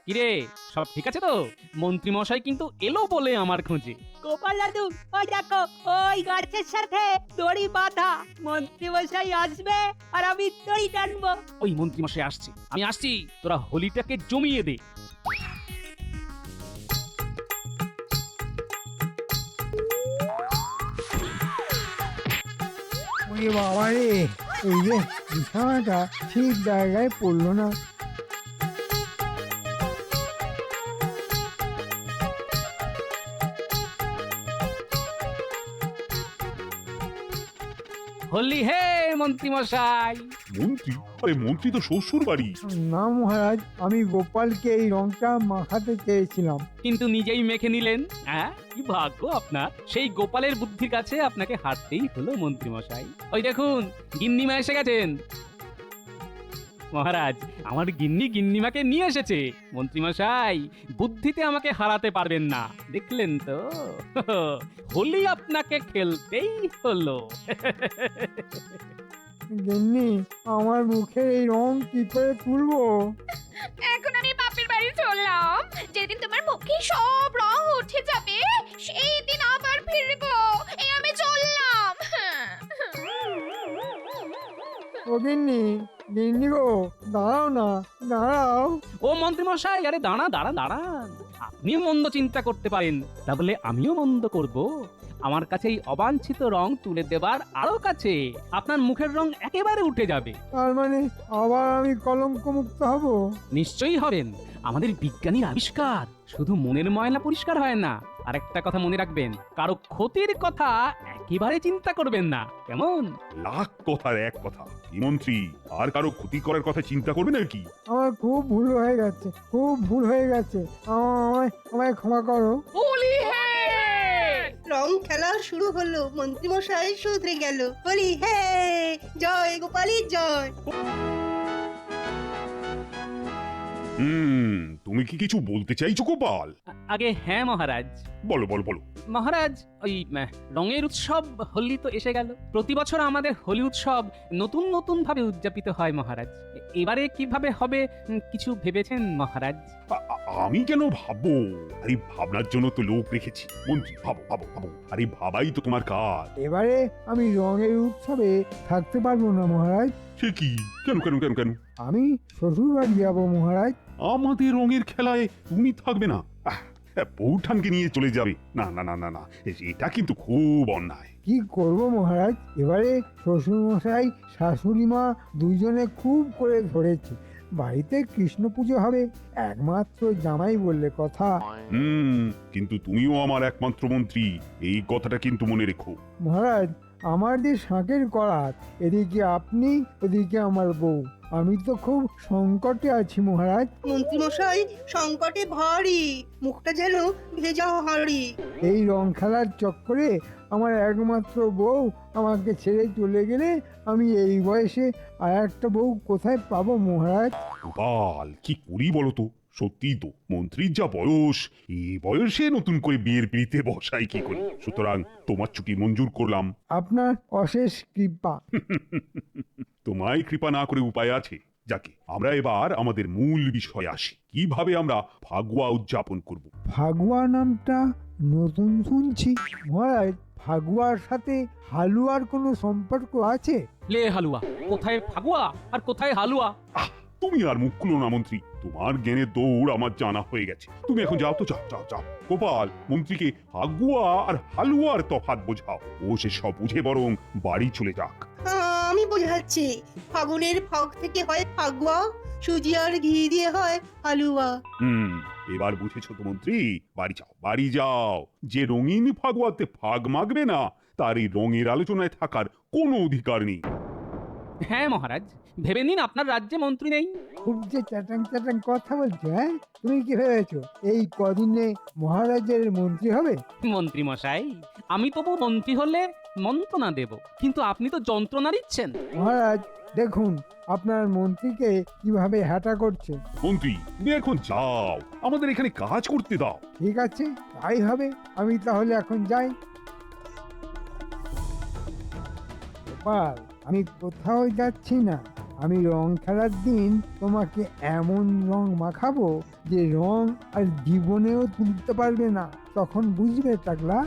কিরে, সব ঠিক আছে তো? মন্ত্রী মশাই কিন্তু এলো বলে আমার খোঁজে। গোপাল দাদু, ওই দেখো, ওই গাছের সাথে দড়ি বাঁধা। মন্ত্রী মশাই আসবে আর আমি দড়ি টানবো। ওই মন্ত্রী মশাই আসছে, আমি আসছি, তোরা হোলিটাকে জমিয়ে দে। ওরে বাবা রে, এই যে বিছানাটা ঠিক জায়গায় পড়লো না। হোলি হে মন্ত্রী মশাই। মন্ত্রী? আরে মন্ত্রী তো শ্বশুর বাড়ি। না মহারাজ, আমি গোপালকে এই রংটা মাখাতে চেয়েছিলাম। কিন্তু নিজেই মেখে নিলেন। হ্যাঁ, কি ভাগ্য আপনার। সেই গোপালের বুদ্ধির কাছে আপনাকে হারতেই হলো মন্ত্রী মশাই। ওই দেখুন, গিন্নিমা এসে গেছেন। মহারাজ, আমার গিন্নিমাকে নিয়ে এসেছে। মন্ত্রী মশাই, বুদ্ধিতে আমাকে হারাতে পারবেন না, দেখলেন তো? হোলি আপনাকে খেলতেই হলো। গিন্নি, আমার মুখের এই রং কি করে তুলবো? এখন আমি বাপের বাড়ি চললাম। যেদিন তোমার মুখে সব রং উঠে যাবে সেই দিন আবার ফিরবো। এই আমি চললাম। ও গিন্নি, গিন্নি গো, দাঁড়াও না, দাঁড়াও। ও মন্ত্রী মশাই, আরে দাঁড়ান। আপনিও মন্দ চিন্তা করতে পারেন, তা বলে আমিও মন্দ করব? আমার কাছে এই অবাঞ্ছিত রং তুলে দেবার আরো কাছে আপনার মুখের রং একেবারে উঠে যাবে। তার মানে আবার আমি কলঙ্ক মুক্ত হব? নিশ্চয়ই হবেন। আমাদের বিজ্ঞানীর আবিষ্কার শুধু মনের ময়লা পরিষ্কার হয় না, আরেকটা কথা মনে রাখবেন, কারো ক্ষতির কথা একেবারে চিন্তা করবেন না, কেমন? লাখ কথার এক কথা। কি মন্ত্রী, আর কারো ক্ষতি করার কথা চিন্তা করবে নাকি? আমার খুব ভুল হয়ে গেছে, খুব ভুল হয়ে গেছে। আমায় আমায় ক্ষমা করো। হোলি হে! রং খেলা শুরু হলো, মন্ত্রী মশাই শুধরে গেল। বলি হে, জয় গোপালী জয়। তুমি কি কিছু বলতে চাইছো গোপাল? আগে হ্যাঁ মহারাজ। বলো বলো বলো। মহারাজ, ওই রঙের উৎসব হোলি তো এসে গেল। প্রতি বছর আমাদের হোলি উৎসব নতুন ভাবে উদযাপিত হয় মহারাজ। এবারে কিভাবে হবে কিছু ভেবেছেন মহারাজ? আমি কেন ভাববো? আরে ভাবনার জন্য তো লোক রেখেছি। মন্ত্রী, ভাবো ভাবো ভাবো, আরে ভাবাই তো তোমার কাজ। এবারে আমি রঙের উৎসবে থাকতে পারবো না মহারাজ। সে কি? কেন কেন কেন কেন? আমি শ্বশুর বাড়ি যাবো মহারাজ। আমাদের রঙের খেলায় তুমি থাকবে না? বৌঠানকে নিয়ে চলে যাবে? না না না না না, এটা কিন্তু খুব অন্যায়। কি করব মহারাজ, এবারে শ্বশুর মশাই শাশুড়ি মা দুইজনে খুব করে ধরেছে। বাড়িতে কৃষ্ণ পুজো হবে, একমাত্র জামাই বললে কথা। কিন্তু তুমিও আমার একমাত্র মন্ত্রী, এই কথাটা কিন্তু মনে রেখো। মহারাজ, আমার যে শাঁকের করাত, এদিকে আপনি, ওদিকে আমার বউ, আমি তো খুব সংকটে আছি মহারাজ। মন্ত্রী মশাই সংকটে ভারী, মুখটা যেন ভেজা হাঁড়ি। এই রং খেলার চক্করে আমার একমাত্র বউ আমাকে ছেড়ে চলে গেলে আমি এই বয়সে আর একটা বউ কোথায় পাবো মহারাজ? গোপাল, কি করি বলো তো? সত্যি তো, মন্ত্রীর যা বয়স, এই বয়সে নতুন করে বিয়ের পিড়িতে বসাই কি করি? সুতরাং তোমার ছুটি মঞ্জুর করলাম। আপনার অশেষ কৃপা। তোমায় কৃপা না করে উপায় আছে? যাকে, আমরা এবার আমাদের মূল বিষয়ে আসি। কিভাবে আমরা ফাগুয়া উদযাপন করব? ফাগুয়া নামটা নতুন শুনছি মহারাজ। ফাগুয়ার সাথে হালুয়ার কোনো সম্পর্ক আছে? লে হালুয়া, কোথায় ফাগুয়া আর কোথায় হালুয়া? তুমি আর মুখ খুলো না মন্ত্রী, তোমার জ্ঞানের দৌড় আমার জানা হয়ে গেছে। তুমি এখন যাও তো, যাও যাও যাও। গোপাল, মন্ত্রীকে ফাগুয়া আর হালুয়ার তফাৎ বোঝাও। ও সে সব বুঝে বরং বাড়ি চলে যাক। আমি বোঝাচ্ছি, ফাগুনের ফাগ থেকে হয় ফাগুয়া, সুজি আর ঘি দিয়ে হয় হালুয়া। এবার বুঝেছো তো মন্ত্রী? বাড়ি যাও, বাড়ি যাও। যে রঙিন ফাগুয়াতে ফাগ মাগবে না, তার এই রঙের আলোচনায় থাকার কোনো অধিকার নেই। হ্যাঁ মহারাজ, ভেবে নিন আপনার রাজ্যে মন্ত্রী নেই। খুব যে চ্যাটাং চ্যাটাং কথা বলছো, হ্যাঁ? তুমি কি ভেবেছো এই কদিনে মহারাজের মন্ত্রী হবে? মন্ত্রী মশাই, আমি তবু মন্ত্রী হলে মন্ত্রণা দেব, কিন্তু আপনি তো যন্ত্রণা দিচ্ছেন। মহারাজ দেখুন আপনার মন্ত্রীকে কিভাবে হাঁটা করছে। মন্ত্রী, তুমি এখন যাও, আমাদের এখানে কাজ করতে দাও। ঠিক আছে, তাই হবে। আমি তাহলে এখন যাই। গোপাল, আমি কোথাও যাচ্ছি না, আমি রং খেলার দিন তোমাকে এমন রং মাখাবো যে রং আর জীবনেও তুলতে পারবে না, তখন বুঝবে টাকলা।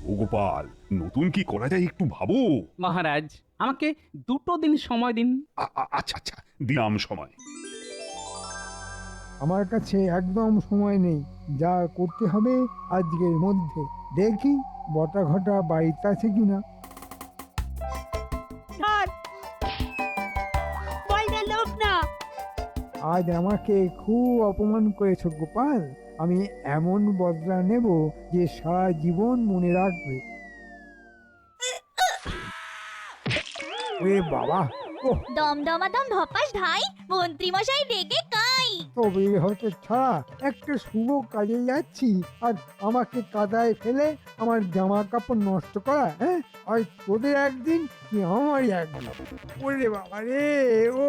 ও গোপাল, নতুন কি করা যায় একটু ভাবো। মহারাজ, আমাকে 2 দিন সময় দিন। আচ্ছা আচ্ছা, দিলাম সময়। আমার কাছে একদম সময় নেই, যা করতে হবে আজকের মধ্যে। দেখি বটা ঘটা বাড়িতে আছে কিনা। ধর বলটা লোক না। আজ আমাকে খুব অপমান করেছো গোপাল, আমি এমন বদলা নেব যে সারা জীবন মনে রাখবে। ওরে বাবা, ও দমদমাদম ধপাস ধাই, মন্ত্রী মশাই রেগে কাই। তবে হতে ছাড়া একটা শুভ কাজে যাচ্ছি আর আমাকে কাদায় ফেলে আমার জামা কাপড় নষ্ট করা, হ্যাঁ? আর তোদের একদিন কি আমারই একদিন। ওরে বাবা রে, ও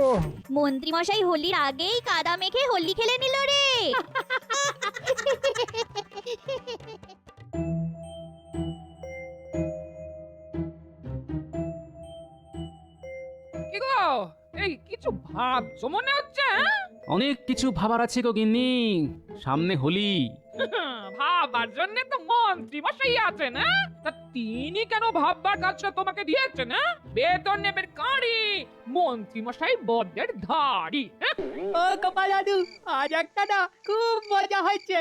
মন্ত্রী মশাই হোলির আগেই কাদা মেখে হোলি খেলে নিল রে। কি গো, এই কিছু ভাবছো মনে হচ্ছে? অনেক কিছু ভাবার আছে গো গিন্নি, সামনে হোলি। ভাবার জন্য তো মন্ত্রী মশাই আছেন, হ্যাঁ? তা তিনি কেন ভাববার কাজটা তোমাকে দিয়েছেন? বেতন নেবেন কারি, মন্ত্রী মশাই বড্ডের ধাড়ি। ও গোপাল দাদু, আজ একটা না খুব মজা হয়েছে।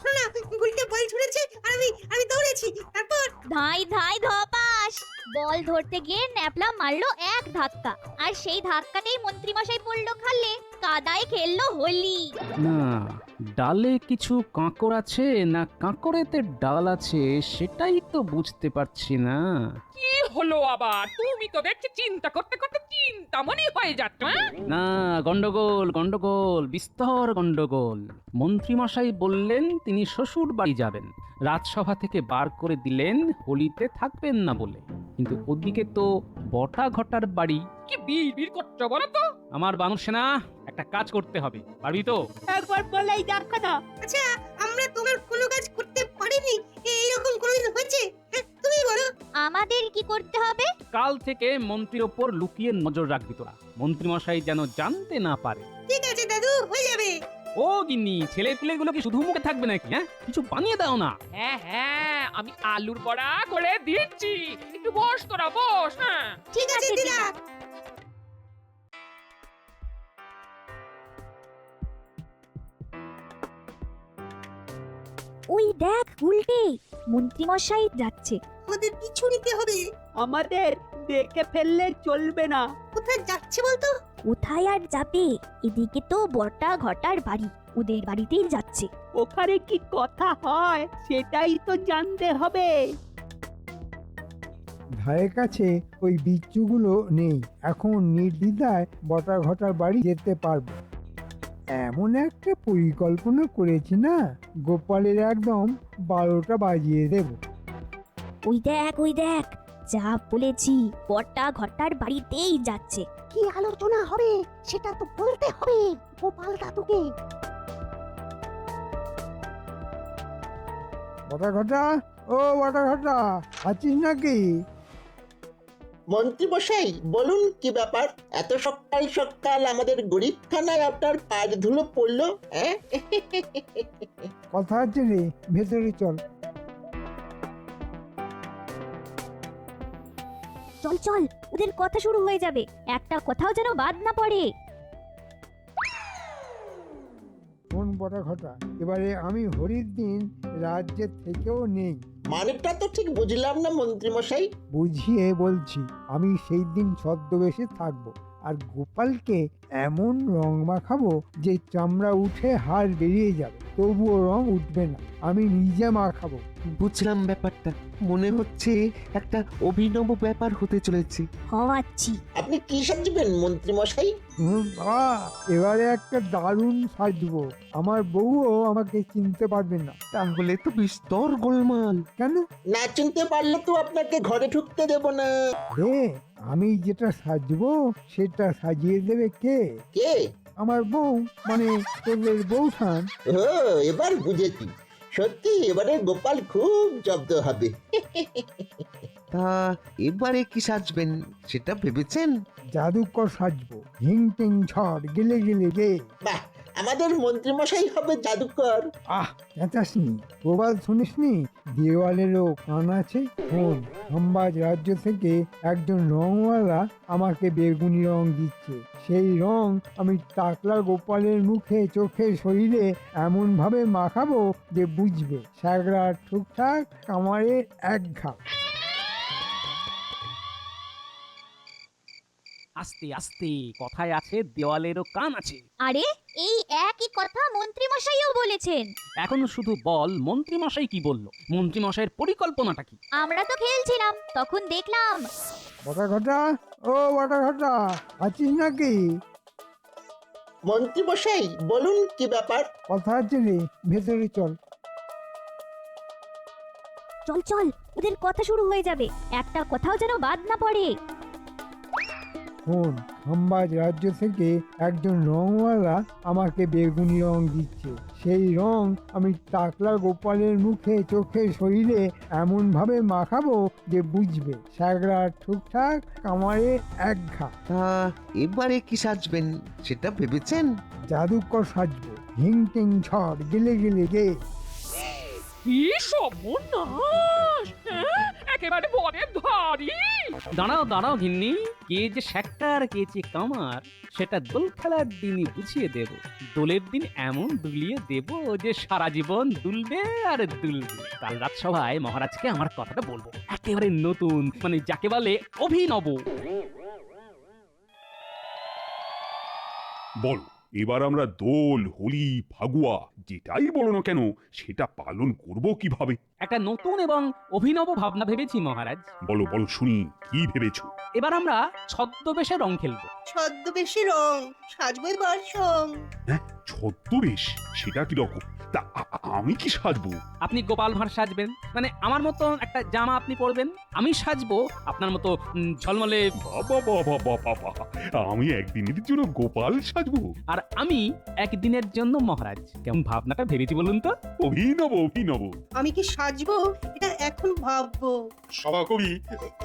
শোনা, গুলটে বল ছুঁড়েছে আর আমি দৌড়েছি। তারপর ধাই ধাই ধপাস, বল ধরতে গিয়ে ন্যাপলা মারলো এক ধাক্কা, আর সেই ধাক্কাতেই মন্ত্রী মশাই পড়লো খালে, কাদায় খেললো হোলি। না, ডালে কিছু কাঁকড় আছে না কাঁকড়েতে ডাল আছে, সেটাই তো বুঝতে পারছি না। কি হলো আবার? তুমি তো দেখছি চিন্তা করতে করতে চিন্তামণি হয়ে যাচ্ছ। না, গন্ডগোল গন্ডগোল, বিস্তর গন্ডগোল। মন্ত্রীমশাই বললেন তিনি শ্বশুর বাড়ি যাবেন, রাজসভা থেকে বার করে দিলেন হোলিতে থাকবেন না বলে। কিন্তু ওদিকে তো বটা ঘটার বাড়ি। কি বিড়বিড় করছো বলো তো? আমার বানর সেনা, একটা কাজ করতে হবে, পারবি তো? একবার বলেই দেখো না। আচ্ছা, আমরা তোমার কোনো কাজ করতে পারিনি, এইরকম কোনোদিন হয়েছে? হ্যাঁ, তুমি বলো। আমাদের কি করতে হবে? কাল থেকে মন্ত্রীর ওপর লুকিয়ে নজর রাখবি তোরা, মন্ত্রীমশাই যেন জানতে না পারে। ঠিক আছে দাদু, হয়ে যাবে। ও গিন্নি, ছেলে পিলেগুলো কি শুধু মুখে থাকবে নাকি? হ্যাঁ, কিছু বানিয়ে দাও না। হ্যাঁ হ্যাঁ, আমি আলুর বড়া করে দিচ্ছি, একটু বস তোরা বস। হ্যাঁ, ঠিক আছে দিদা। ওই দেখ উল্টে, মন্ত্রী মশাই যাচ্ছে। আমাদের পিছু নিতে হবে। আমাদের দেখে ফেললে চলবে না। কোথায় যাচ্ছে বলতো? কোথায় আর যাবে, এদিকে তো বটা ঘটার বাড়ি, ওদের বাড়িতেই যাচ্ছে। ওখানে কি কথা হয় সেটাই তো জানতে হবে। ধারে কাছে ওই বিচ্ছুগুলো নেই, এখন নির্দ্বিধায় বটা ঘটার বাড়ি যেতে পারবো। এমন একটা পরিকল্পনা করেছি না, গোপালের একদম 12টা বাজিয়ে দেব। ওই দেখ, যা বলেছি, বটা ঘটার বাড়িতেই যাচ্ছে। কি আলোচনা হবে সেটা তো বলতে হবে গোপাল দাদুকে। বটা ঘটা, ও বটা ঘটা, আছিস নাকি? মন্ত্রী মশাই বলুন, কি ব্যাপার? এত সকাল সকাল আমাদের গরিবখানায় আপনার পায়ের ধুলো পড়লো, হ্যাঁ? কথা আছে রে, ভেতরে চল। চল চল, ওদের কথা শুরু হয়ে যাবে, একটা কথাও যেন বাদ না পড়ে। শোন বটা ঘটা, এবারে আমি হরির দিন রাজ্যের থেকেও নেই। মানেটা তো ঠিক বুঝলাম না মন্ত্রী মশাই। বুঝিয়ে বলছি, আমি সেই দিন ছদ্মবেশে থাকবো আর গোপালকে এমন রং মাখাবো যে চামড়া উঠে হাড় বেরিয়ে যাবে, তবুও রং উঠবে না। আমি নিজে মাখাবো। বুঝলাম ব্যাপারটা, মনে হচ্ছে একটা অভিনব ব্যাপার হতে চলেছে। হওয়াচ্ছি। আপনি কি সাজবেন মন্ত্রী মশাই? বাবা, এবারে একটা দারুণ সাজবো, আমার বউও আমাকে চিনতে পারবে না। তাহলে তো বিস্তর গোলমাল। কেন? না চিনতে পারলে তো আপনাকে ঘরে ঢুকতে দেব না। হে, আমি যেটা সাজবো সেটা সাজিয়ে দেবে কে? কে? আমার বউ, মানে তোদের বউঠান। ও, এবার বুঝেছি। সত্যি এবারে গোপাল খুব জব্দ হবে। তা এবারে কি সাজবেন সেটা ভেবেছেন? জাদুকর সাজবো, হিং টিং ঝড় গেলে গেলে গে। বাহ, আমাদের মন্ত্রীমশাই হবে জাদুকর। আহ, চেঁচাসনি, প্রবাদ শুনিসনি? দেওয়ালেরও কান আছে। শোন, হাম্বাজ রাজ্য থেকে একজন রংওয়ালা আমাকে বেগুনি রং দিচ্ছে। সেই রং আমি টাকলা গোপালের মুখে, চোখে, শরীরে এমন ভাবে মাখাবো যে বুঝবে স্যাগরা ঠুকঠাক কামারে এক ঘা। আস্তে আস্তে, কথায় আছে দেওয়ালেরও কান আছে। আরে এই একই কথা মন্ত্রী মশাইও বলেছেন। এখন শুধু বল মন্ত্রীমশাই কি বলল, মন্ত্রীমশাইয়ের পরিকল্পনাটা কি? আমরা তো খেলছিলাম, তখন দেখলাম। বটা ঘটা, ও বটা ঘটা, আছিস নাকি? মন্ত্রীমশাই বলুন কি ব্যাপার? কথা আছে রে, ভেতরে চল। চল চল, ওদের কথা শুরু হয়ে যাবে, একটা কথাও যেন বাদ না পড়ে। শোন, হাম্বাজ রাজ্য থেকে একজন রংওয়ালা আমাকে বেগুনি রং দিচ্ছে। সেই রং আমি টাকলা গোপালের মুখে, চোখে, শরীরে এমন ভাবে মাখাবো যে বুঝবে স্যাগরা ঠুকঠাক কামারে এক ঘা। তা এবারে কি সাজবেন সেটা ভেবেছেন? জাদুকর সাজবো, হিং টিং ঝড় গেলে গেলে গে। কি সর্বনাশ! হ্যাঁ? একেবারে বনের ধারি। দাঁড়াও দাঁড়াও ঘিন্নি, কে যে শ্যাক্কার কে যে কামার সেটা দোল খেলার দিনই বুঝিয়ে দেব। দোলের দিন এমন দুলিয়ে দেব যে সারা জীবন দুলবে আর দুলবে। কাল রাজসভায় মহারাজকে আমার কথাটা বলবো, একেবারে নতুন, মানে যাকে বলে অভিনব। বলো, এবার আমরা দোল, হোলি, ফাগুয়া যেটাই বলো না কেন সেটা পালন করব কিভাবে? একটা নতুন এবং অভিনব ভাবনা ভেবেছি মহারাজ। বলো বলো শুনি, কি ভেবেছো? এবার আমরা ছদ্মবেশে রং খেলবো। ছদ্মবেশী রং সাজবো এবার সং। হ্যাঁ, ছদ্মবেশ, সেটা কি রকম? তা আমি কি সাজবো? আপনি গোপাল ভাঁড় সাজবেন, মানে আমার মতো একটা জামা আপনি পরবেন। আমি সাজবো আপনার মতো ঝলমলে, বাবা বাবা বাবা বাবা, আমি একদিনের জন্য গোপাল সাজবো? আর আমি একদিনের জন্য মহারাজ। কেমন ভাবনাটা ভেবেছি বলুন তো? অভিনব অভিনব। আমি কি সাজবো এটা এখন ভাববো। সভাকবি,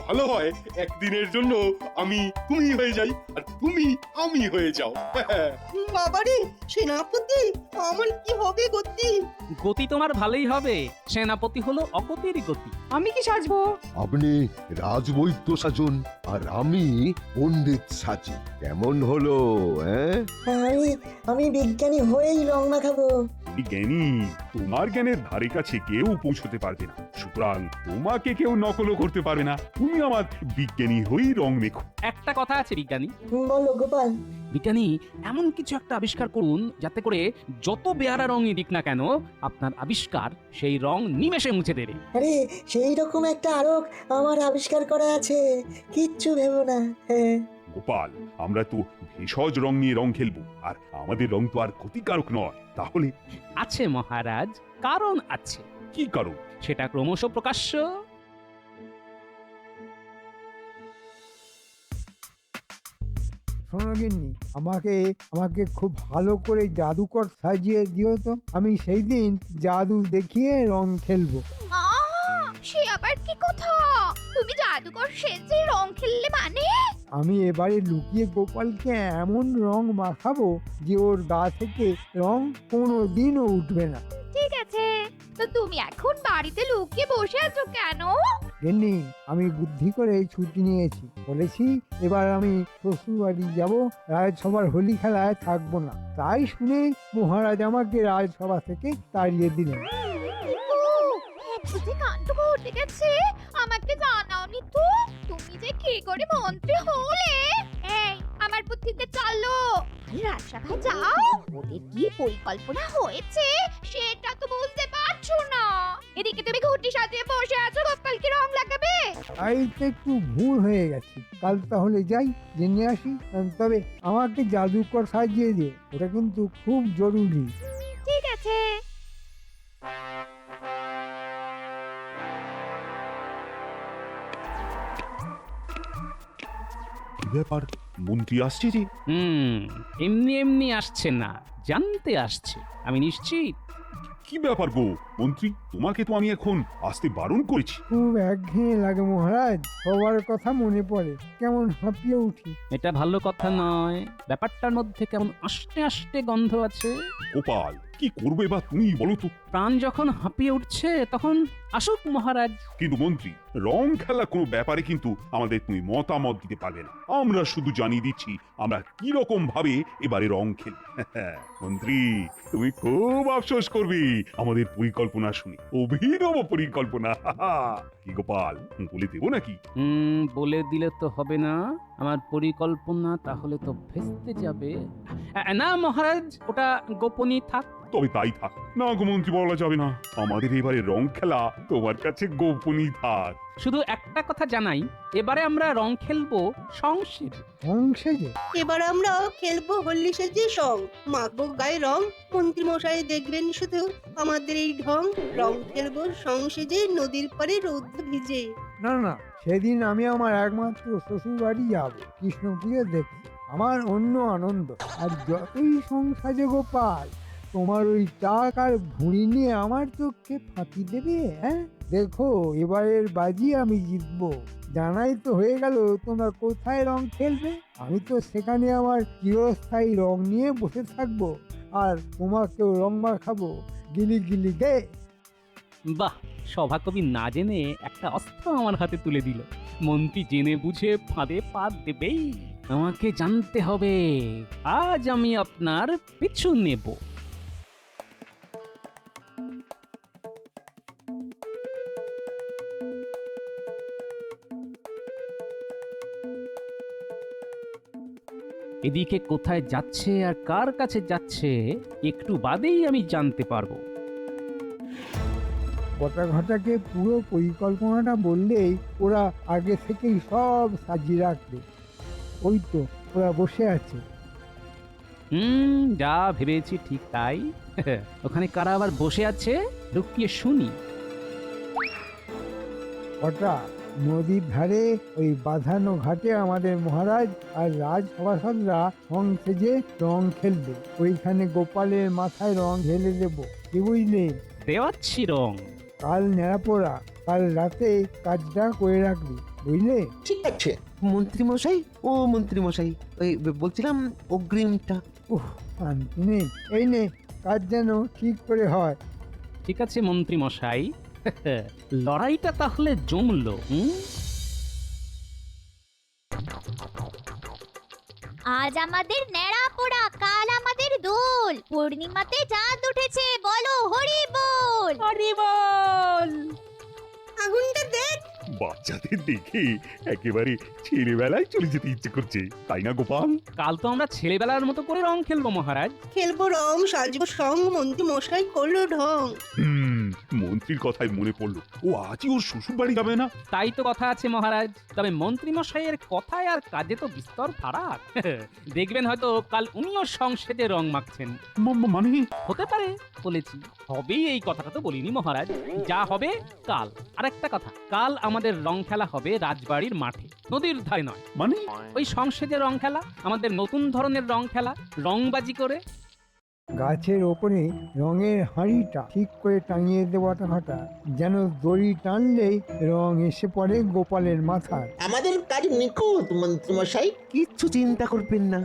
ভালো হয় একদিনের জন্য আমি তুমি হয়ে যাই আর তুমি আমি হয়ে যাও। বাবারে সেনাপতি, আমার কি হবে গতি? গতি তোমার ভালোই হবে, সেনাপতি হলো অগতির গতি। আমি কি সাজবো? আপনি রাজবৈদ্য সাজুন আর আমি পণ্ডিত সাজি। কেমন হলো? আমি বিজ্ঞানী হয়েই রং মাখাবো। তুমি জ্ঞানী, তোমার জ্ঞানের ধারে কাছে কেউ পৌঁছতে পারবে না, সুতরাং তোমাকে কেউ নকলও করতে পারবে না। তুমি আমার বিজ্ঞানী হয়েই রং মেখো। একটা কথা আছে বিজ্ঞানী, বলো গোপাল। বিজ্ঞানী এমন কিছু একটা আবিষ্কার করুন যাতে করে যত বেয়ারা রঙই দিক না কেন আপনার আবিষ্কার সেই রং নিমেষে মুছে দেবে। আরে সেই রকম একটা আরক আমার আবিষ্কার করা আছে, কিচ্ছু ভেবো না। গোপাল, আমরা তো ভেষজ রং নিয়ে রং খেলবো, আর আমাদের রং তো আর ক্ষতিকারক নয়। তাহলে? আছে মহারাজ, কারণ আছে। কি কারণ? সেটা ক্রমশ প্রকাশ্য। শোনো গিন্নি, আমাকে খুব ভালো করে জাদুকর সাজিয়ে দিও তো। আমি সেই দিন জাদু দেখিয়ে রং খেলবো। সে আবার কি কথা? তুমি জাদুকর সেজে রং খেললে মানে? আমি এবারে লুকিয়ে গোপালকে এমন রং মাখাবো যে ওর গা থেকে রং কোনোদিনও উঠবে না। ঠিক আছে, তো তুমি এখন বাড়িতে লুকিয়ে বসে আছো কেন? গিন্নি, আমি বুদ্ধি করে ছুটি নিয়েছি, বলেছি এবার আমি শ্বশুর বাড়ি যাবো, রাজসভার হোলি খেলায় থাকবো না। তাই শুনে মহারাজ আমাকে রাজসভা থেকে তাড়িয়ে দিলেন। বুঝি কাণ্ড ঘটে গেছে, আমাকে জানাওনি তো। তুমি যে কি করে মন্ত্রী হলে? এই আমার বুদ্ধিতে চলো, রাজসভায় যাও। ওদের কি পরিকল্পনা হয়েছে সেটা তো বুঝতে পারছো না। এদিকে তুমি ঘুটি সাজিয়ে বসে আছো, গোপালকে রং লাগাবে। তাই তো একটু ভুল হয়ে গেছে। কাল তাহলে যাই, জেনে আসি। তবে আমাকে জাদুকর সাজিয়ে দিয়ে, ওটা কিন্তু খুব জরুরি। ঠিক আছে। ব্যাপার, মন্ত্রী আসছে যে? এমনি এমনি আসছে না, জানতে আসছে। আমি নিশ্চিত। কি ব্যাপার গো মন্ত্রী, তোমাকে তো আমি এখন আসতে বারণ করেছি। খুব একঘেয়ে লাগে মহারাজ, সবার কথা মনে পড়ে, কেমন হাঁপিয়ে উঠি। এটা ভালো কথা নয়, ব্যাপারটার মধ্যে কেমন আস্তে আস্তে গন্ধ আছে। গোপাল, কি করবে বা তুমি বলো তো? প্রাণ যখন হাঁপিয়ে উঠছে তখন আসুক মহারাজ। কিন্তু মন্ত্রী, রং খেলা কোনো ব্যাপারে কিন্তু আমাদের তুমি মতামত দিতে পারবে না। আমরা শুধু জানিয়ে দিচ্ছি আমরা কি রকম ভাবে এবারে রং খেলব। মন্ত্রী, তুমি খুব আফসোস করবে আমাদের পরিকল্পনা শুনে, অভিনব পরিকল্পনা। কি গোপাল, বলে দেবো নাকি? বলে দিলে তো হবে না, আমার পরিকল্পনা তাহলে তো ভেস্তে যাবে। না মহারাজ, ওটা গোপনই থাক। তবে তাই থাক। না গো মন্ত্রী, বলা যাবে না, আমাদের এবারে রং খেলা তোমার কাছে গোপনই থাক। শুধু একটা কথা জানাই, এবারে আমরা রং খেলবো সংসেজে। সংসেজে? এবার আমরা খেলবো হল্লি সেজে সং, মাখবো গায়ে রং। মন্ত্রী মশাই দেখবেন শুধু আমাদের এই ঢং। রং খেলবো সং সেজে, নদীর পাড়ে রৌদ্র ভিজে। না না, সেদিন আমি আমার একমাত্র শ্বশুর বাড়ি যাবো কৃষ্ণপ্রিয় দেখতে, আমার অন্য আনন্দ। আর যতই সংসাজে গোপাল, তোমার ওই টাক আর ভুঁড়ি নিয়ে আমার চোখে ফাঁকি দেবে? হ্যাঁ, দেখো এবারের বাজি আমি জিতবো। জানাই তো হয়ে গেল তোমরা কোথায় রং খেলবে, আমি তো সেখানে আমার চিরস্থায়ী রং নিয়ে বসে থাকবো, আর তোমাকেও রং মাখাবো। গিলি গিলি গে। বাহ, সভাকবি না জেনে একটা অস্ত্র আমার হাতে তুলে দিল। মন্ত্রী জেনে বুঝে ফাঁদে পা দেবেই। আমাকে জানতে হবে, আজ আমি আপনার পিছু নেব। এদিকে কোথায় যাচ্ছে আর কার কাছে যাচ্ছে একটু বাদেই আমি জানতে পারবো। বটাঘটাকে পুরো পরিকল্পনাটা বললেই ওরা আগে থেকেই সব সাজিয়ে রাখবে। ওই তো ওরা বসে আছে। যা ভেবেছি ঠিক তাই। ওখানে কারা আবার বসে আছে, লুকিয়ে শুনি। ওটা নদীর ধারে ওই বাঁধানো ঘাটে আমাদের মহারাজ আর রাজসভাসদরা রং সেজে রং খেলবে। ওইখানে গোপালের মাথায় রং ঢেলে দেবো, কি বুঝলে? দেওয়াচ্ছি রং। কাল নেড়াপোড়া, কাল রাতে কাজটা করে রাখবি, বুঝলে? ঠিক আছে মন্ত্রী মশাই, ও মন্ত্রী মশাই, ওই বলছিলাম অগ্রিমটা। শান্তি নেই। এই নে, কাজ যেন ঠিক করে হয়। ঠিক আছে মন্ত্রী মশাই। লড়াইটা তাহলে জমলো। আজ আমাদের ন্যাড়া পোড়া, কাল আমাদের দোল। পূর্ণিমাতে চাঁদ উঠেছে, বলো হরি বল। হরি বল। আগুনটা দেখ। বাচ্চাদের দেখে একেবারে ছেলেবেলায় চলে যেতে ইচ্ছে করছে, তাই না গোপাল? কাল তো আমরা ছেলেবেলার মতো করে রং খেলবো মহারাজ। খেলবো রং, সাজবো সং, মন্ত্রী মশাই করলো ঢং। মন্ত্রীর কথাই মনে পড়লো, ও আজই ওর শ্বশুর বাড়ি যাবে না? তাই তো কথা আছে মহারাজ, তবে মন্ত্রী মশাইয়ের কথায় আর কাজে তো বিস্তর ফারাক। দেখবেন হয়তো কাল উনিও সংসেজে রং মাখছেন। মানে? হতে পারে, বলেছি হবেই, এই কথাটা তো বলিনি মহারাজ। যা হবে কাল। আর একটা কথা, কাল আমাদের রং খেলা হবে রাজবাড়ির মাঠে, নদীর ধারে নয়। মানে? ওই সংসেজে রং খেলা, আমাদের নতুন ধরনের রং খেলা, রংবাজি করে। গাছের ওপরে রঙের হাঁড়িটা ঠিক করে টাঙিয়ে দেওয়াটা ঘটা, যেন দড়ি টানলেই রং এসে পড়ে গোপালের মাথায়। আমাদের কাজ নিখুঁত মন্ত্রী মশাই। কিচ্ছু চিন্তা করবেন না।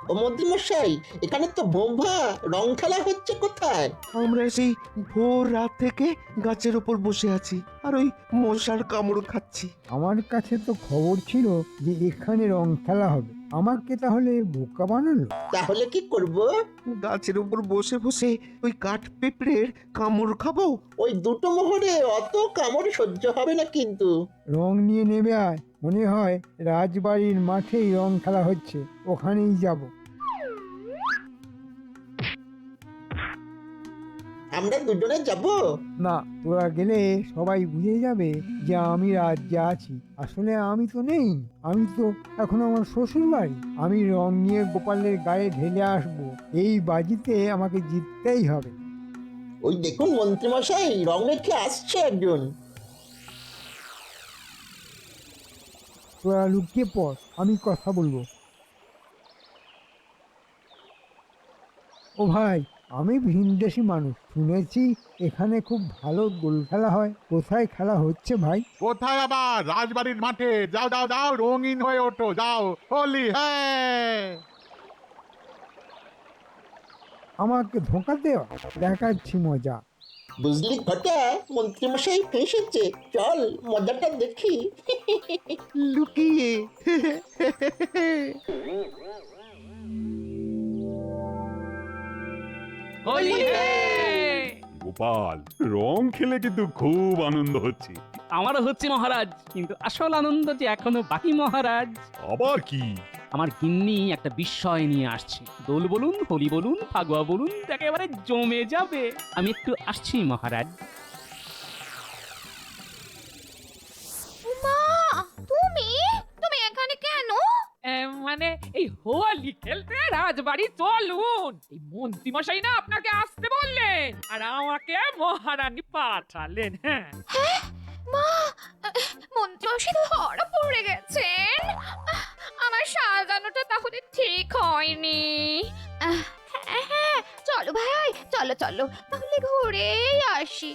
ও মন্ত্রী মশাই, এখানে তো বোম্বা, রং খেলা হচ্ছে কোথায়? আমরা সেই ভোর রাত থেকে গাছের উপর বসে আছি আর ওই মশার কামড় খাচ্ছি। আমার কাছে তো খবর ছিল যে এখানে রং খেলা হবে, আমাকে তাহলে বোকা বানালো। তাহলে কি করব? গাছের উপর বসে বসে ওই কাঠ পেঁপড়ের কামড় খাবো। ওই দুটো মোহরে অত কামড় সহ্য হবে না কিন্তু। রং নিয়ে নেমে আয়, মনে হয় রাজবাড়ির মাঠেই রং খেলা হচ্ছে, ওখানেই যাব। আমরা দুজনে যাব? না, তোরা গেলে সবাই বুঝে যাবে যে আমি রাজ্যে আছি। আসলে আমি তো নেই, আমি তো এখন আমার শ্বশুর বাড়ি। আমি রং নিয়ে গোপালের গায়ে ঢেলে আসবো, এই বাজিতে আমাকে জিততেই হবে। ওই দেখুন মন্ত্রীমশাই, রং মেখে আসছে একজন। তোরা লুকিয়ে পড়, আমি কথা বলবো। ও ভাই, আমি ভিনদেশি মানুষ, শুনেছি এখানে খুব ভালো দোল খেলা হয়। কোথায় খেলা হচ্ছে ভাই? কোথায় আবার? রাজবাড়ির মাঠে। যাও যাও যাও, রঙিন হয়ে ওঠো, যাও, হোলি হ্যাঁ। আমাকে ধোঁকা দেওয়া, দেখাচ্ছি মজা। বুঝলি ঘটা, মন্ত্রীমশাই ফেঁসেছে। চল মজাটা দেখি। লুকিয়ে হোলি হে! গোপাল, রং খেলে কিন্তু খুব আনন্দ হচ্ছে। আমারও হচ্ছে মহারাজ, কিন্তু আসল আনন্দ যে এখনো বাকি মহারাজ। আবার কি? আমার গিন্নি একটা বিস্ময় নিয়ে আসছে। দোল বলুন, হোলি বলুন, ফাগুয়া বলুন, একেবারে জমে যাবে। আমি একটু আসছি মহারাজ। উমা, তুমি তুমি এখানে কেন? মানে এই হোলি খেলতে রাজবাড়ি চলুন। এই মন্ত্রী মশাই না আপনাকে আসতে বললেন, আর আমাকে মহারানী পাঠালেন। হ্যাঁ, মা, মন্ত্রী মশাই ধরা পড়ে গেছেন। আমার সাজানোটা তাহলে ঠিক হয়নি। হ্যাঁ হ্যাঁ, চলো ভাই, চলো চলো, তাহলে ঘুরেই আসি।